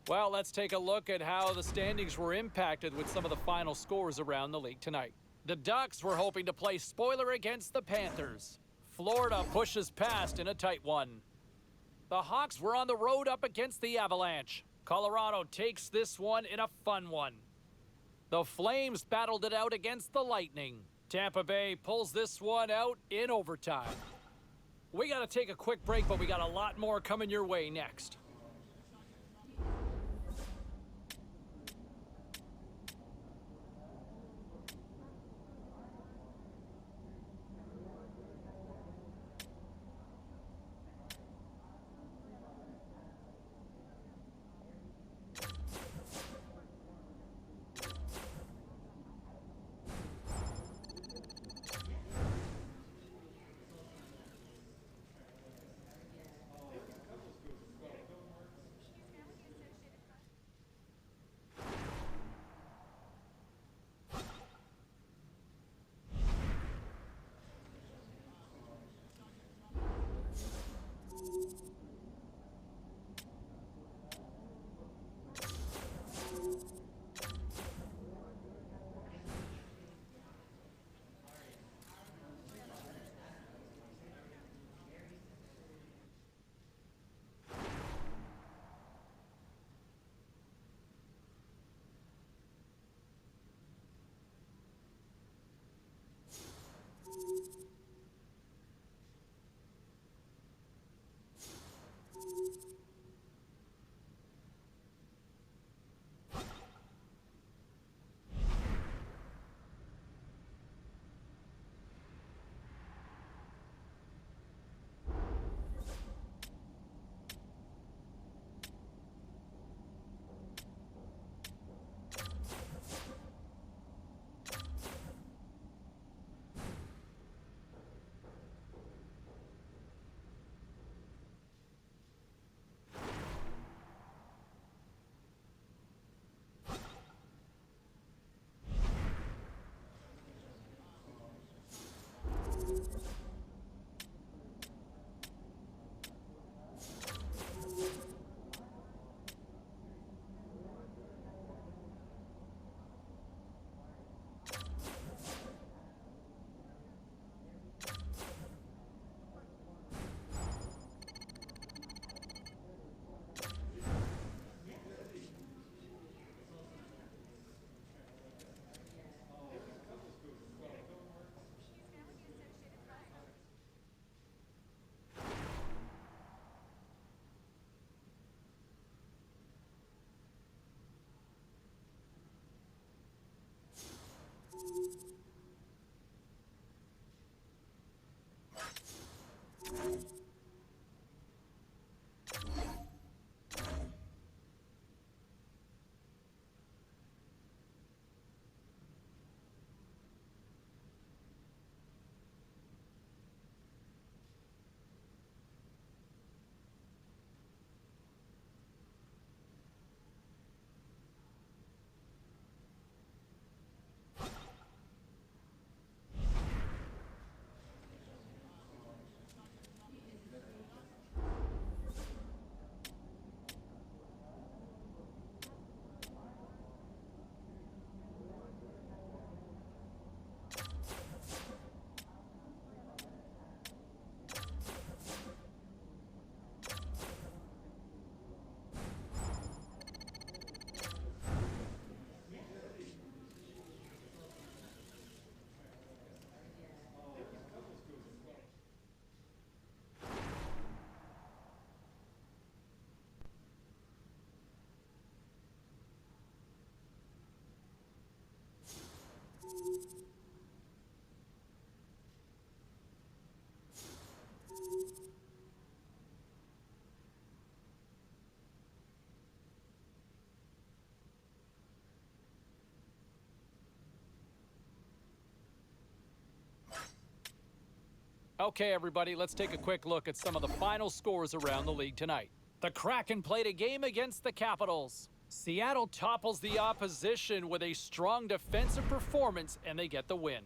Well, let's take a look at how the standings were impacted with some of the final scores around the league tonight. The Ducks were hoping to play spoiler against the Panthers. Florida pushes past in a tight one. The Hawks were on the road up against the Avalanche. Colorado takes this one in a fun one. The Flames battled it out against the Lightning. Tampa Bay pulls this one out in overtime. We got to take a quick break, but we got a lot more coming your way next. Okay, everybody, let's take a quick look at some of the final scores around the league tonight. The Kraken played a game against the Capitals. Seattle topples the opposition with a strong defensive performance, and they get the win.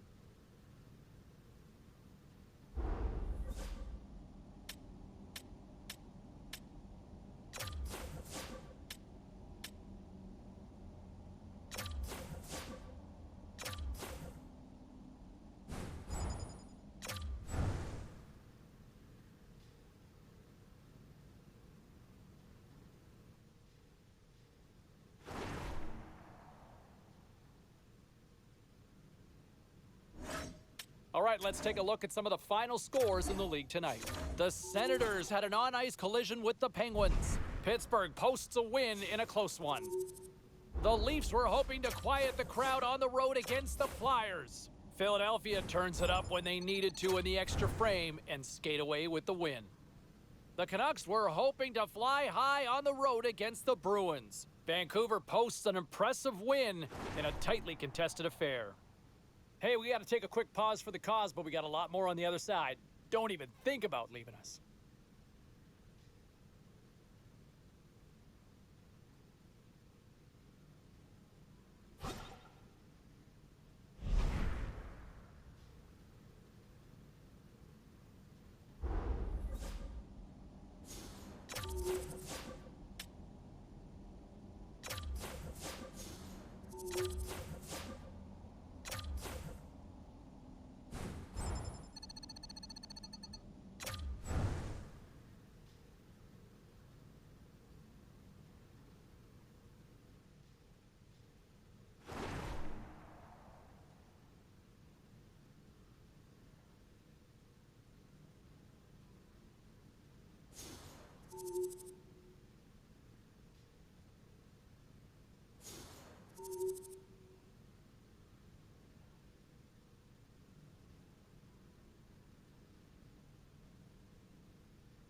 right, let's take a look at some of the final scores in the league tonight. The Senators had an on-ice collision with the Penguins. Pittsburgh posts a win in a close one. The Leafs were hoping to quiet the crowd on the road against the Flyers. Philadelphia turns it up when they needed to in the extra frame and skate away with the win. The Canucks were hoping to fly high on the road against the Bruins. Vancouver posts an impressive win in a tightly contested affair. Hey, we got to take a quick pause for the cause, but we got a lot more on the other side. Don't even think about leaving us.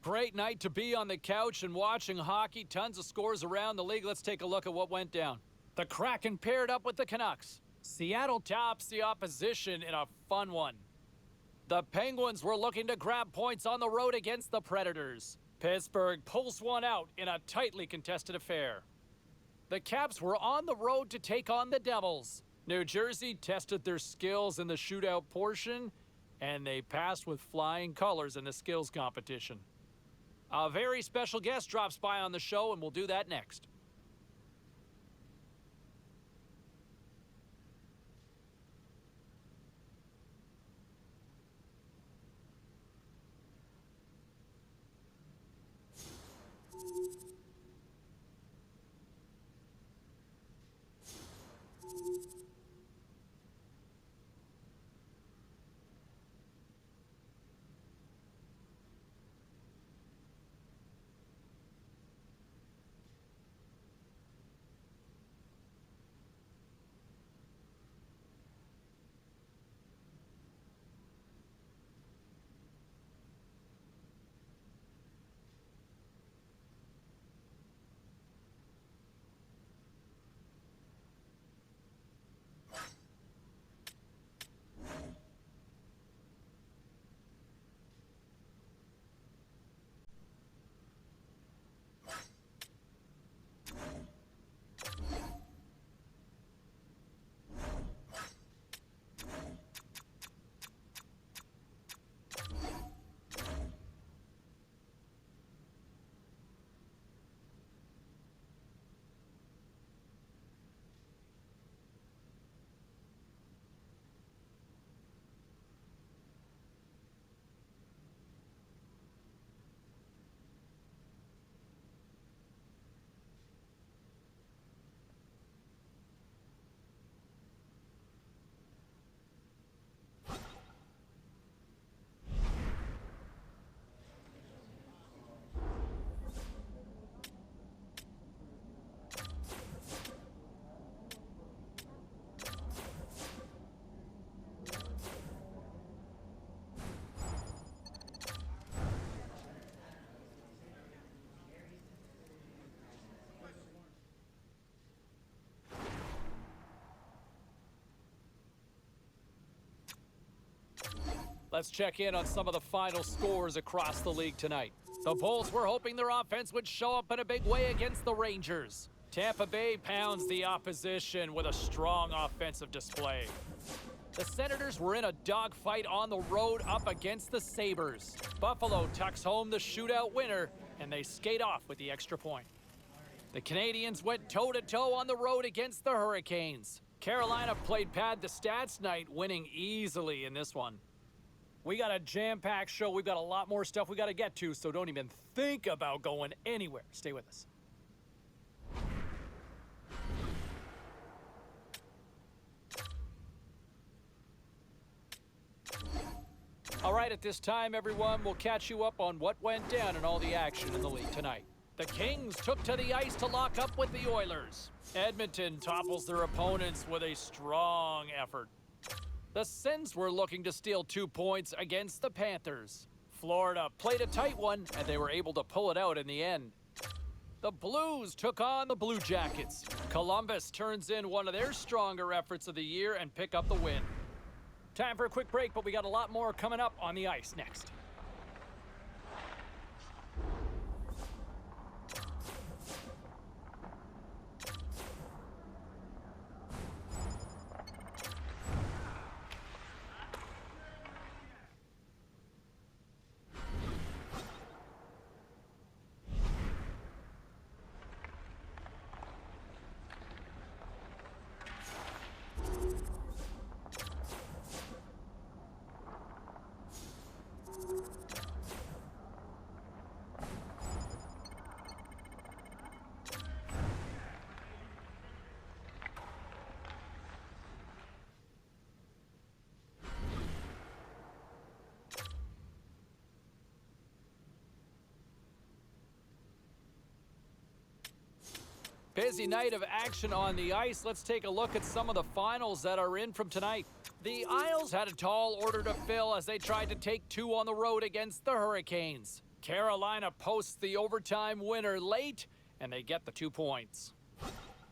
Great night to be on the couch and watching hockey. Tons of scores around the league. Let's take a look at what went down. The Kraken paired up with the Canucks. Seattle tops the opposition in a fun one. The Penguins were looking to grab points on the road against the Predators. Pittsburgh pulls one out in a tightly contested affair. The Caps were on the road to take on the Devils. New Jersey tested their skills in the shootout portion, and they passed with flying colors in the skills competition. A very special guest drops by on the show, and we'll do that next. Let's check in on some of the final scores across the league tonight. The Bulls were hoping their offense would show up in a big way against the Rangers. Tampa Bay pounds the opposition with a strong offensive display. The Senators were in a dogfight on the road up against the Sabres. Buffalo tucks home the shootout winner, and they skate off with the extra point. The Canadiens went toe-to-toe on the road against the Hurricanes. Carolina played pad the stats night, winning easily in this one. We got a jam-packed show. We've got a lot more stuff we got to get to, so don't even think about going anywhere. Stay with us. All right, at this time, everyone, we'll catch you up on what went down in all the action in the league tonight. The Kings took to the ice to lock up with the Oilers. Edmonton topples their opponents with a strong effort. The Sens were looking to steal 2 points against the Panthers. Florida played a tight one, and they were able to pull it out in the end. The Blues took on the Blue Jackets. Columbus turns in one of their stronger efforts of the year and pick up the win. Time for a quick break, but we got a lot more coming up on the ice next. Busy night of action on the ice. Let's take a look at some of the finals that are in from tonight. The Isles had a tall order to fill as they tried to take 2 on the road against the Hurricanes. Carolina posts the overtime winner late, and they get the 2 points.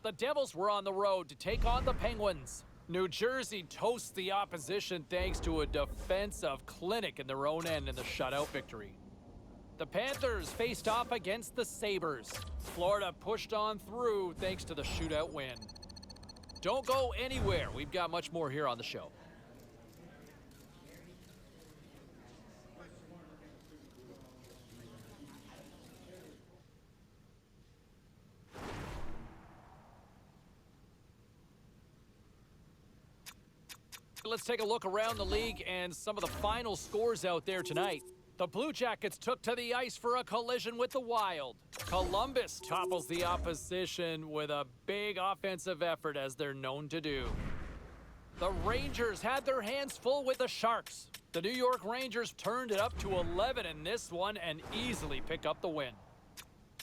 The Devils were on the road to take on the Penguins. New Jersey toasts the opposition thanks to a defensive clinic in their own end in the shutout victory. The Panthers faced off against the Sabres. Florida pushed on through thanks to the shootout win. Don't go anywhere. We've got much more here on the show. Let's take a look around the league and some of the final scores out there tonight. The Blue Jackets took to the ice for a collision with the Wild. Columbus topples the opposition with a big offensive effort, as they're known to do. The Rangers had their hands full with the Sharks. The New York Rangers turned it up to 11 in this one and easily pick up the win.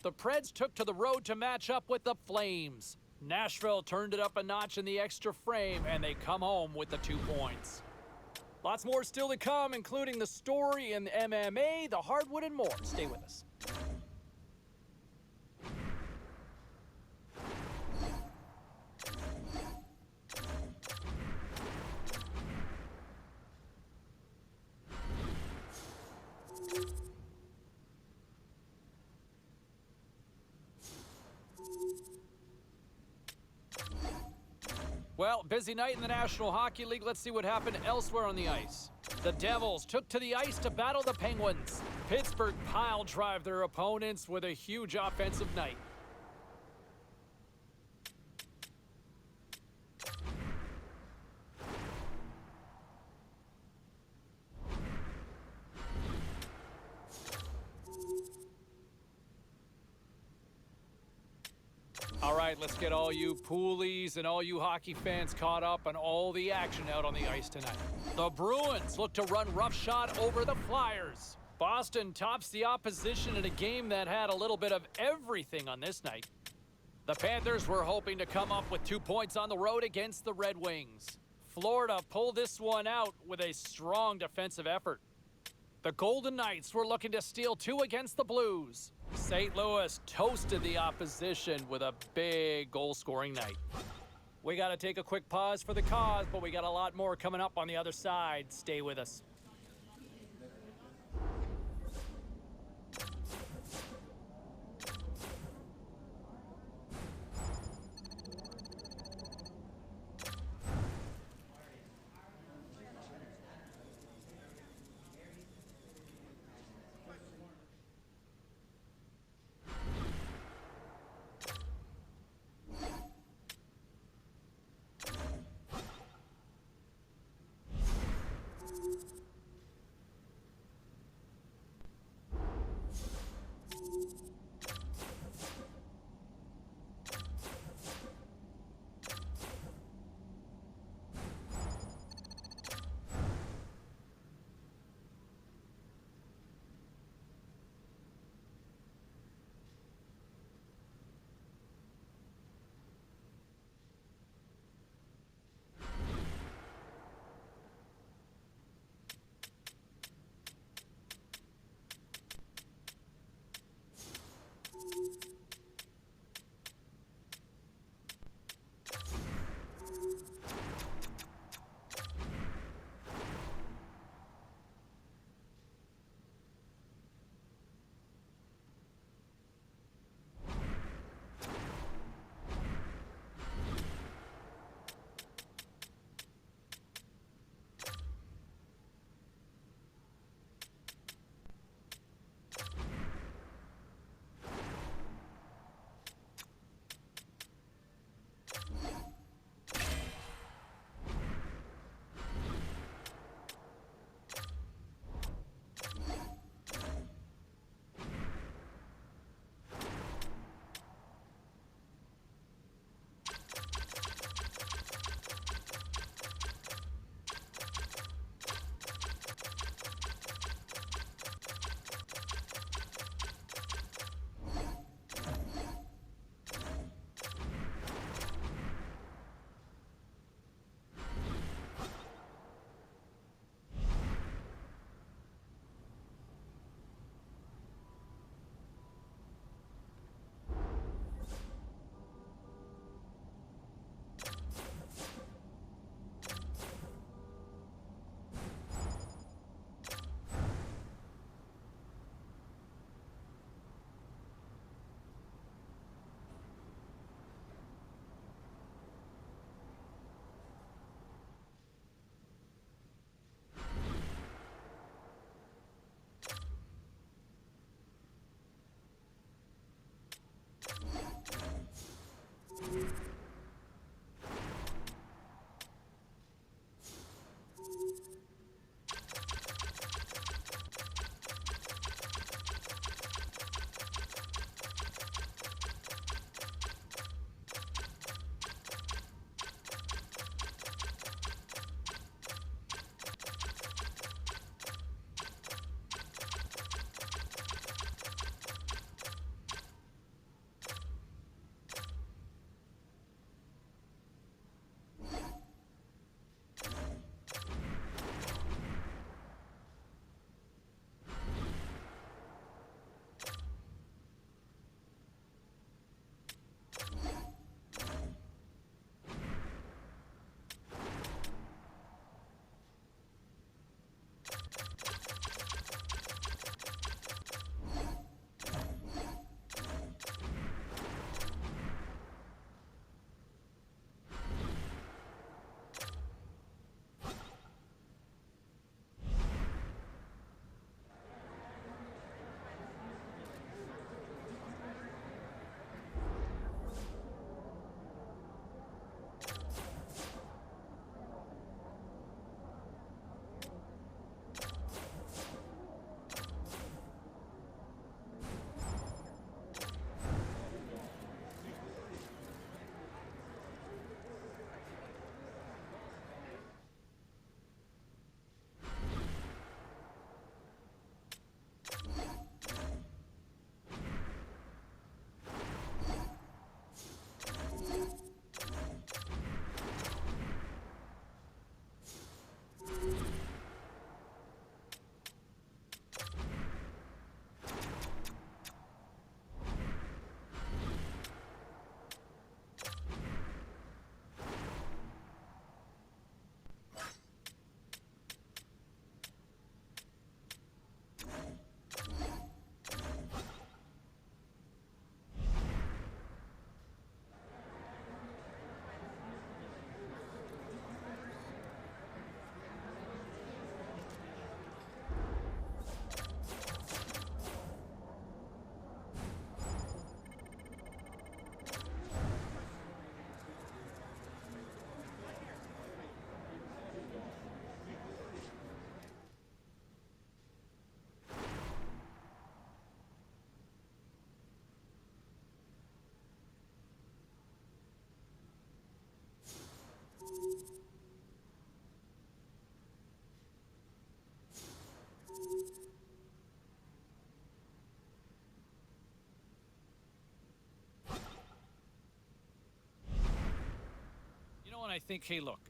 The Preds took to the road to match up with the Flames. Nashville turned it up a notch in the extra frame, and they come home with the 2 points. Lots more still to come, including the story in MMA, the hardwood, and more. Stay with us. Well, busy night in the National Hockey League. Let's see what happened elsewhere on the ice. The Devils took to the ice to battle the Penguins. Pittsburgh pile-drive their opponents with a huge offensive night. All right, let's get all you poolies and all you hockey fans caught up on all the action out on the ice tonight. The Bruins look to run roughshod over the Flyers. Boston tops the opposition in a game that had a little bit of everything on this night. The Panthers were hoping to come up with 2 points on the road against the Red Wings. Florida pulled this one out with a strong defensive effort. The Golden Knights were looking to steal 2 against the Blues. St. Louis toasted the opposition with a big goal-scoring night. We got to take a quick pause for the cause, but we got a lot more coming up on the other side. Stay with us. think, hey, look,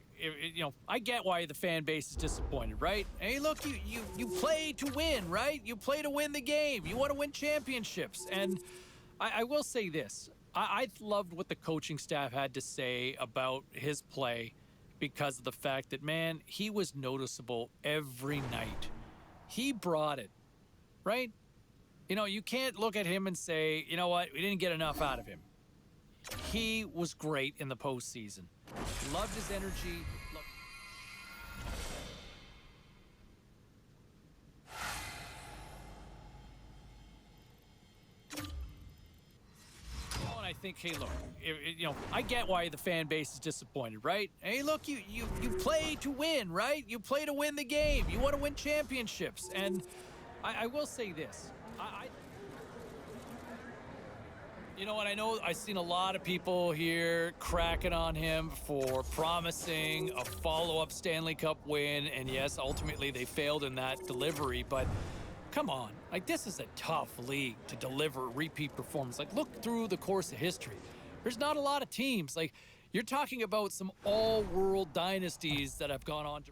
I get why the fan base is disappointed, right? Hey, look, you play to win, right? You play to win the game. You want to win championships. And I will say this. I loved what the coaching staff had to say about his play because of the fact that, man, he was noticeable every night. He brought it, right? You can't look at him and say, you know what, we didn't get enough out of him. He was great in the postseason. Loved his energy. And I think, hey, look, I get why the fan base is disappointed, right? Hey, look, you play to win, right? You play to win the game. You want to win championships. And I will say this. I know I've seen a lot of people here cracking on him for promising a follow-up Stanley Cup win, and yes, ultimately they failed in that delivery, but come on, this is a tough league to deliver a repeat performance. Look through the course of history. There's not a lot of teams. You're talking about some all-world dynasties that have gone on to...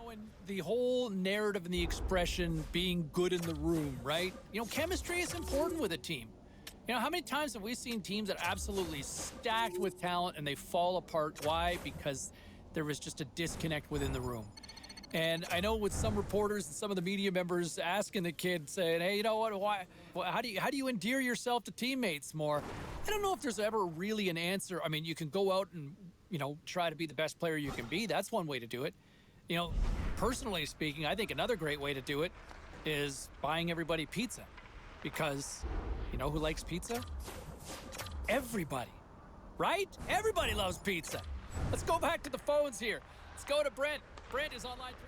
And the whole narrative and the expression being good in the room, right? Chemistry is important with a team. How many times have we seen teams that are absolutely stacked with talent and they fall apart? Why? Because there was just a disconnect within the room. And I know with some reporters and some of the media members asking the kid, saying, hey, you know what, why? Well, how do you endear yourself to teammates more? I don't know if there's ever really an answer. I mean, you can go out and, try to be the best player you can be. That's one way to do it. Personally speaking, I think another great way to do it is buying everybody pizza. Because you know who likes pizza? Everybody, right? Everybody loves pizza. Let's go back to the phones here. Let's go to Brent. Brent is on line 3.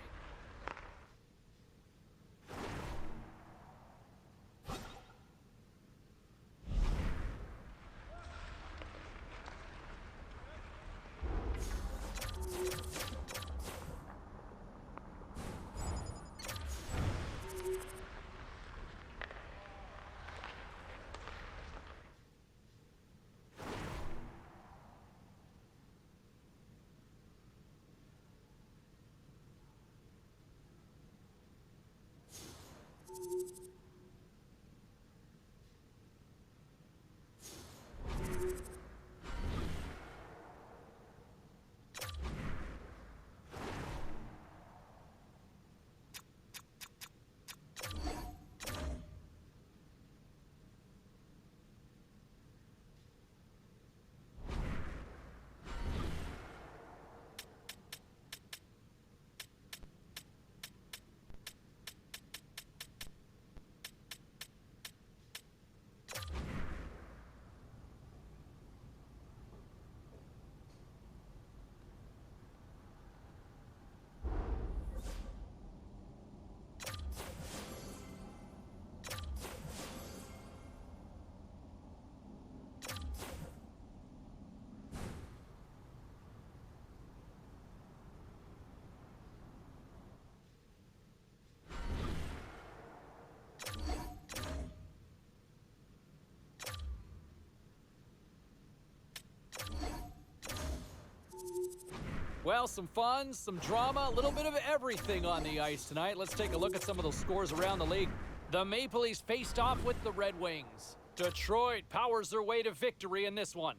Well, some fun, some drama, a little bit of everything on the ice tonight. Let's take a look at some of those scores around the league. The Maple Leafs faced off with the Red Wings. Detroit powers their way to victory in this one.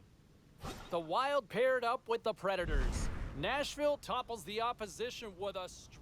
The Wild paired up with the Predators. Nashville topples the opposition with a strong...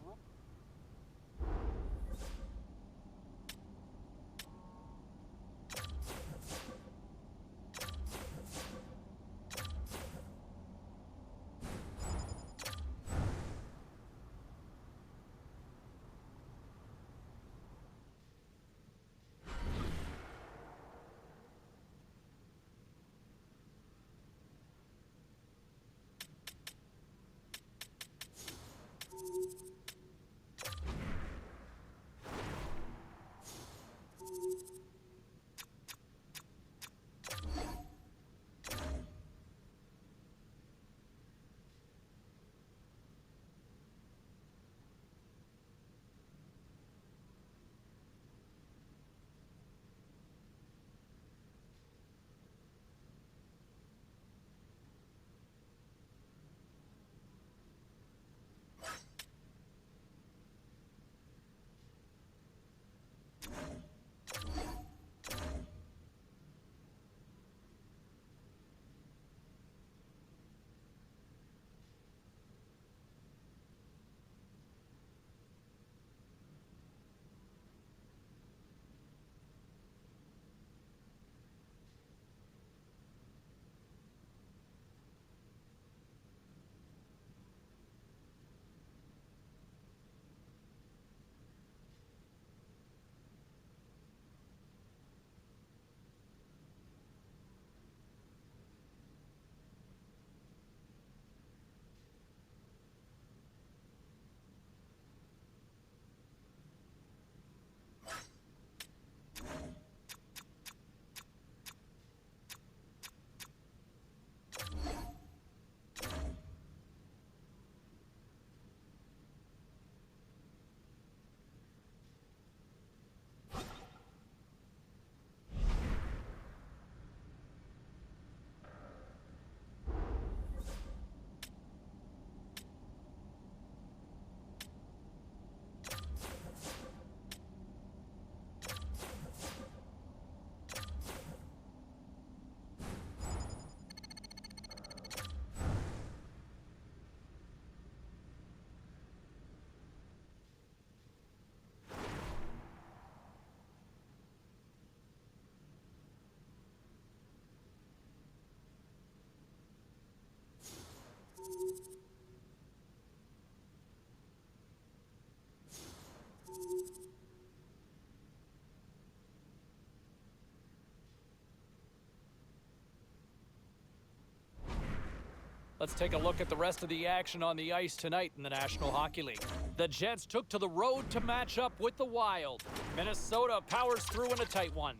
Let's take a look at the rest of the action on the ice tonight in the National Hockey League. The Jets took to the road to match up with the Wild. Minnesota powers through in a tight one.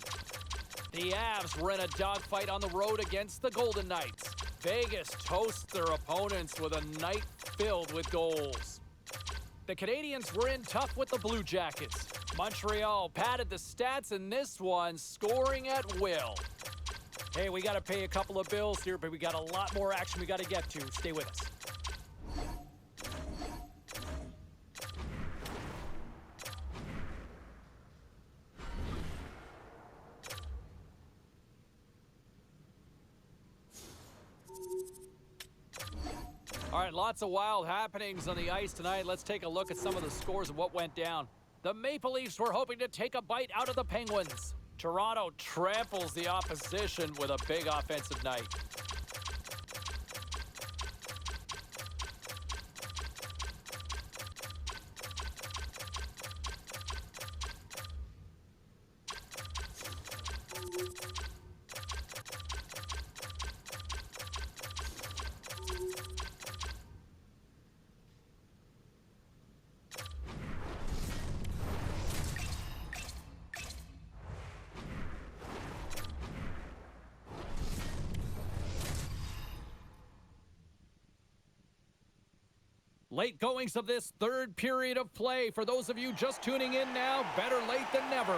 The Avs were in a dogfight on the road against the Golden Knights. Vegas toasts their opponents with a night filled with goals. The Canadiens were in tough with the Blue Jackets. Montreal padded the stats in this one, scoring at will. Hey, we got to pay a couple of bills here, but we got a lot more action we got to get to. Stay with us. All right, lots of wild happenings on the ice tonight. Let's take a look at some of the scores of what went down. The Maple Leafs were hoping to take a bite out of the Penguins. Toronto tramples the opposition with a big offensive night. Late goings of this third period of play. For those of you just tuning in now, better late than never.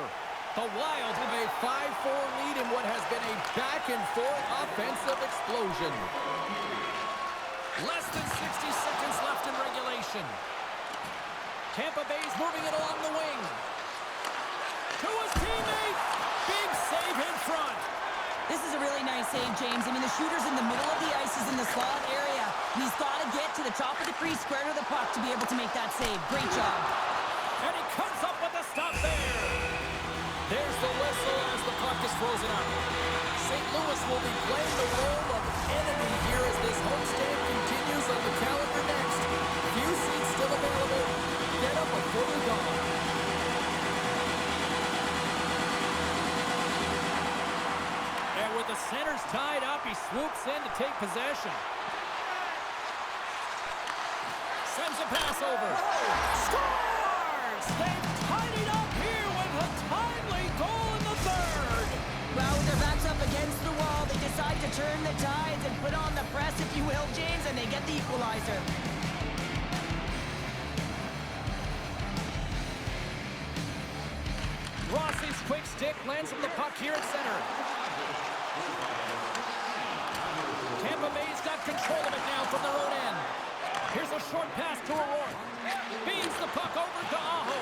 The Wild have a 5-4 lead in what has been a back-and-forth offensive explosion. Less than 60 seconds left in regulation. Tampa Bay's moving it along the wing. To his teammate. Big save in front. This is a really nice save, James. I mean, the shooter's in the middle of the ice, is in the slot area. And he's got to get to the top of the crease, square to the puck to be able to make that save. Great job. And he comes up with the stop there. There's the whistle as the puck is frozen up. St. Louis will be playing the role of enemy here as this homestand continues on the calendar next. Few seats still available. Get up before we're gone. And with the centers tied up, he swoops in to take possession. Sends a pass over. Scores! They've tied it up here with a timely goal in the third. Well, with their backs up against the wall, they decide to turn the tides and put on the press, if you will, James, and they get the equalizer. Rossi's quick stick lands him the puck here at center. Tampa Bay's got control of it now from their own end. Here's a short pass to O'Rourke. Beams the puck over to Aho.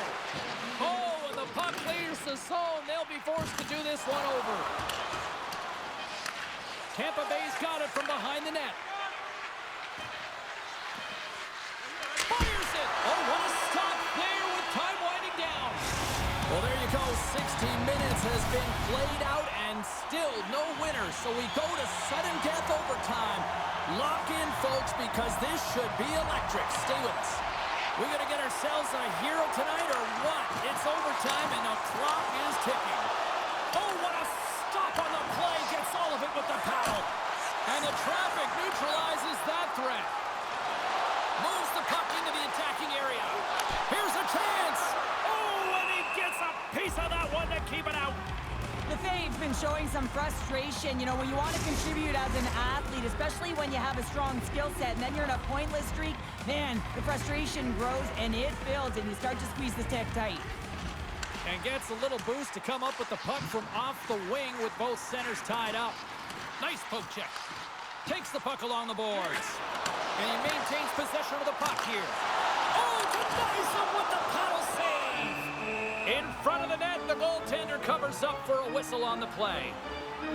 Oh, and the puck clears the zone. They'll be forced to do this one over. Tampa Bay's got it from behind the net. Fires it. Oh, what a stop there with time winding down. Well, there you go. 16 minutes has been played out and still no winner. So we go to sudden death overtime. Lock in, folks, because this should be electric. Stay with us. We gonna get ourselves a hero tonight or what? It's overtime and the clock is ticking. Oh, what a stop on the play. Gets all of it with the paddle. And the traffic neutralizes that threat. Moves the puck into the attacking area. Here's a chance. Oh, and he gets a piece of that one to keep it out. The Fave's been showing some frustration. You know, when you want to contribute as an athlete, especially when you have a strong skill set, and then you're in a pointless streak, man, the frustration grows and it builds, and you start to squeeze the stick tight. And gets a little boost to come up with the puck from off the wing with both centers tied up. Nice poke check. Takes the puck along the boards. And he maintains possession of the puck here. Oh, denies him with the paddle save. In front of the net, the goaltender covers up for a whistle on the play.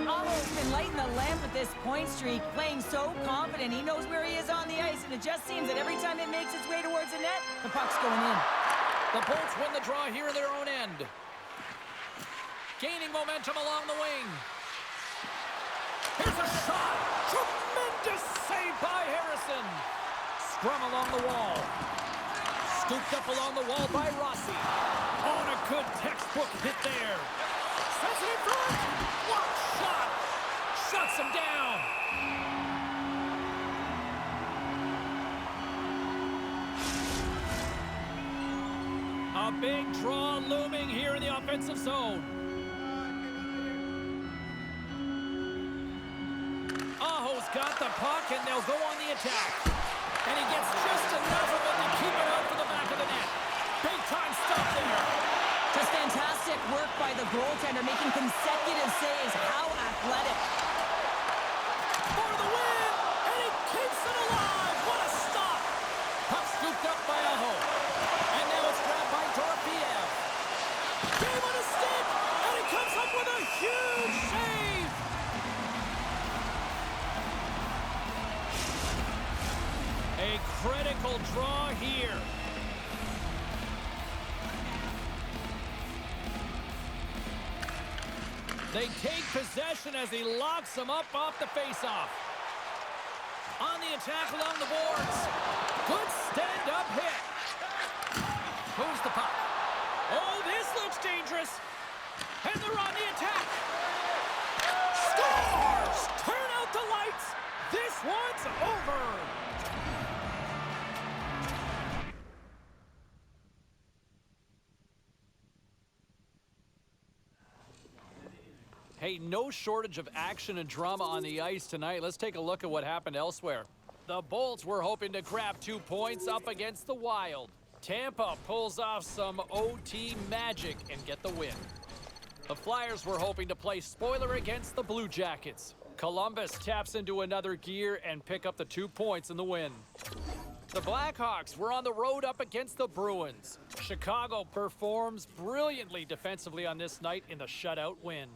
Aho's been lighting the lamp with this point streak, playing so confident. He knows where he is on the ice, and it just seems that every time it makes its way towards the net, the puck's going in. The Bolts win the draw here in their own end. Gaining momentum along the wing. Here's a shot. Tremendous save by Harrison. Scrum along the wall. Scooped up along the wall by Rossi. Oh, and a good textbook hit there. Sets it in front. What shot. Shuts him down. A big draw looming here in the offensive zone. Aho's got the puck, and they'll go on the attack. And he gets just enough of it to keep it out to the back of the net. Big time stop there. Just fantastic work by the goaltender, making consecutive saves. How athletic. For the win, and he keeps it alive. What a stop. Puck scooped up by Aho. And now it's grabbed by Dorofiev. Game on a stick, and he comes up with a huge save. A critical draw here. They take possession as he locks him up off the faceoff. On the attack along the boards. Good stand-up hit. Moves the puck. Oh, this looks dangerous. And they're on the attack. Scores! Turn out the lights. This one's over. Hey, no shortage of action and drama on the ice tonight. Let's take a look at what happened elsewhere. The Bolts were hoping to grab 2 points up against the Wild. Tampa pulls off some OT magic and get the win. The Flyers were hoping to play spoiler against the Blue Jackets. Columbus taps into another gear and pick up the 2 points in the win. The Blackhawks were on the road up against the Bruins. Chicago performs brilliantly defensively on this night in the shutout win.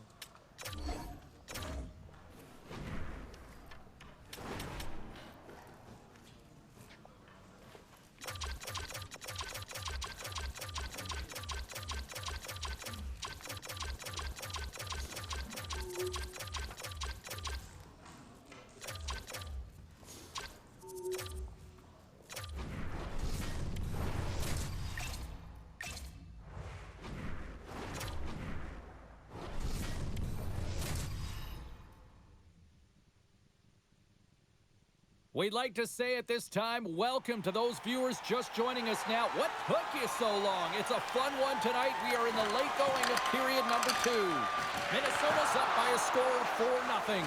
We'd like to say at this time, welcome to those viewers just joining us now. What took you so long? It's a fun one tonight. We are in the late going of period number 2. Minnesota's up by a score of 4-0.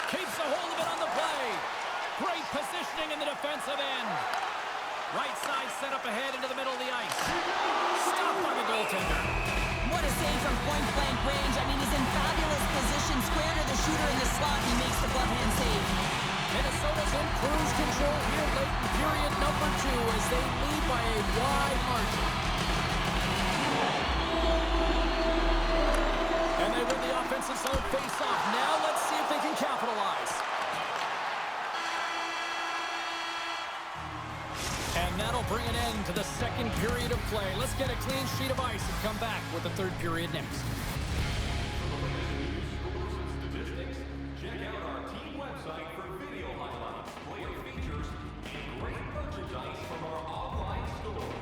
Keeps a hold of it on the play. Great positioning in the defensive end. Right side set up ahead into the middle of the ice. Stopped by the goaltender. What a save from point-blank range. I mean, he's in fabulous position. Square to the shooter in the slot. He makes the glove hand save. Minnesota's in cruise control here late in period number 2 as they lead by a wide margin. And they win the offensive zone face-off. Now let's see if they can capitalize. And that'll bring an end to the second period of play. Let's get a clean sheet of ice and come back with the third period next. Check out our team website for video highlights, player features, and great merchandise from our online store.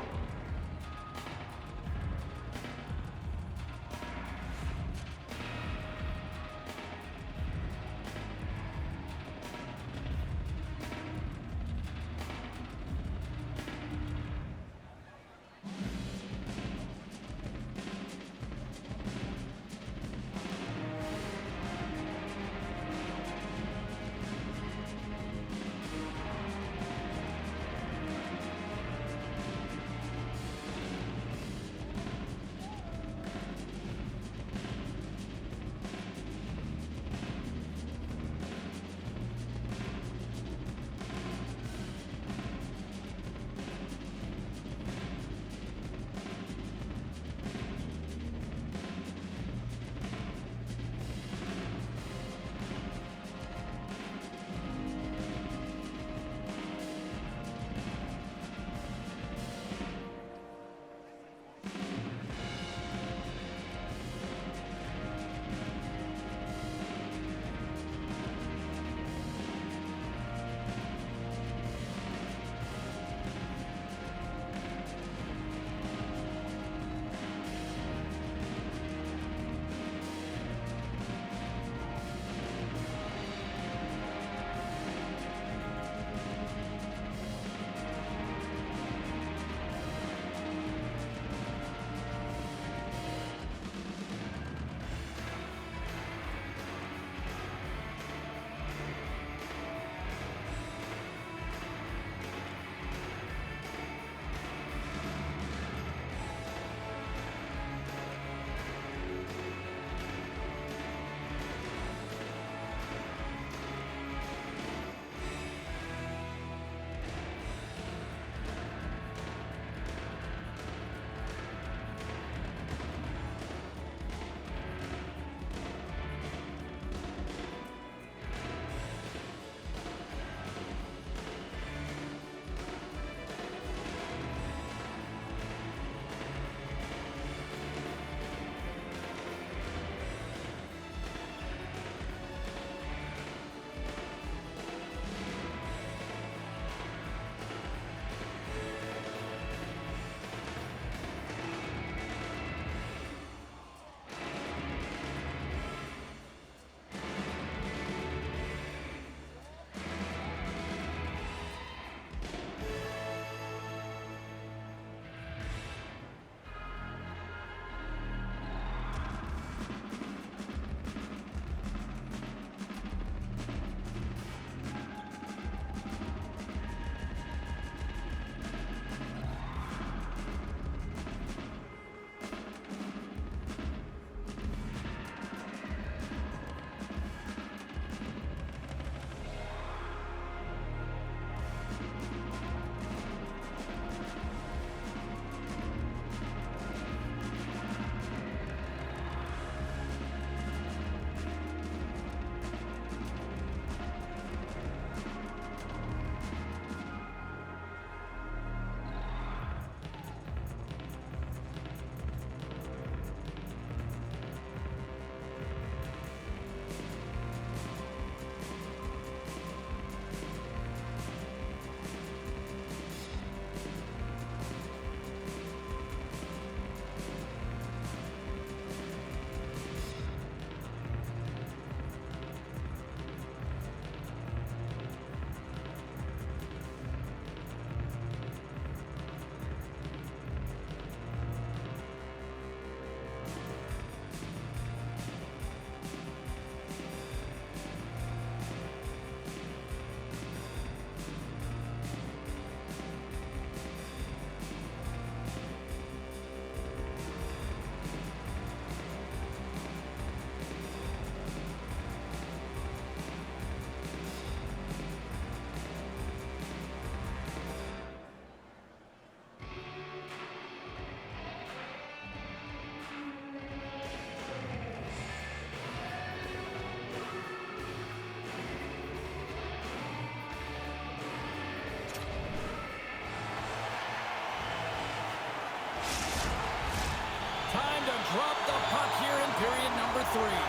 three.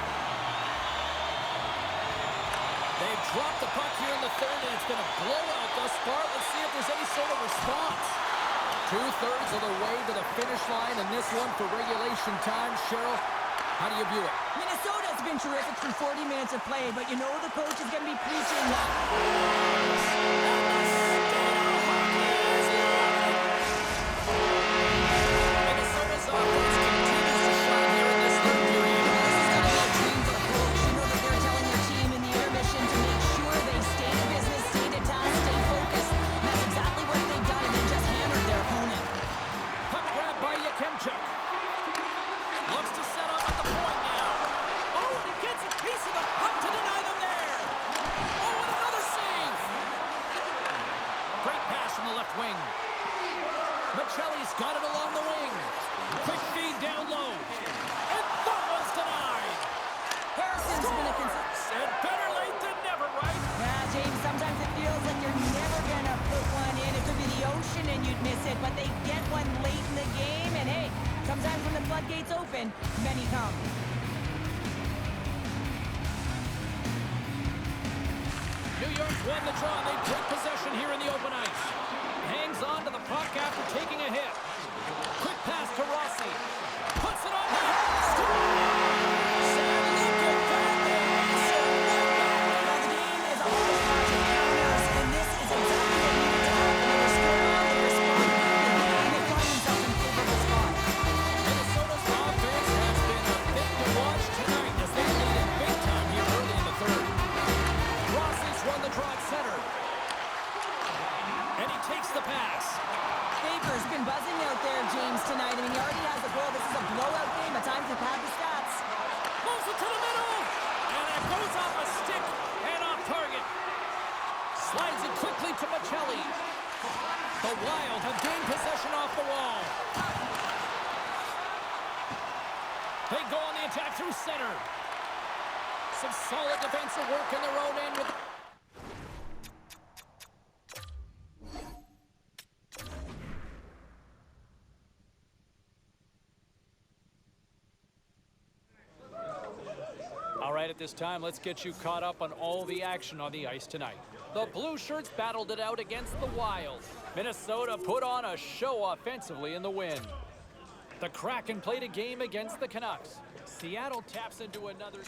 They've dropped the puck here in the third, and it's been a blowout thus far. Let's see if there's any sort of response. 2/3 of the way to the finish line, and this one for regulation time. Cheryl, how do you view it? Minnesota's been terrific through 40 minutes of play, but you know the coach is going to be preaching that. Minnesota's offense continues to shine here in this third period. This is going to be a dream for a coach. You know that they're telling their team in the intermission to make sure they stay to business, stay to task, stay focused. And that's exactly what they've done, and they just hammered their opponent. Puck grab by Yakemchuk. Looks to set up at the point now. Oh, and he gets a piece of the puck to deny them there. Oh, and another save. Great pass from the left wing. Michelli's got it along the wing. Quick feed down low. And that one's denied. Harrison's been a Said better late than never, right? Yeah, James, sometimes it feels like you're never going to put one in. It could be the ocean and you'd miss it, but they get one late in the game, and hey, sometimes when the floodgates open, many come. New York's won the draw. They take possession here in the open ice. Hangs on to the puck after taking a hit. Quick pass to Rossi. Puts it on net. Now, the game is a hodgepodge of counters, and this is exactly what needed to happen. They were scoring on, they responded quickly, and they find themselves in favorable spot. Minnesota's offense has been a thing to watch tonight as they lead it big time here early in the third. Rossi's won the draw at center. And he takes the pass. Baker's been buzzing out there, James, tonight. I mean, he already has a goal. This is a blowout game, but time to pad the stats. Moves it to the middle. And it goes off a stick and off target. Slides it quickly to Michelli. The Wild have gained possession off the wall. They go on the attack through center. Some solid defensive work in their own end with... All right, at this time, let's get you caught up on all the action on the ice tonight. The Blue Shirts battled it out against the Wild. Minnesota put on a show offensively in the win. The Kraken played a game against the Canucks. Seattle taps into another...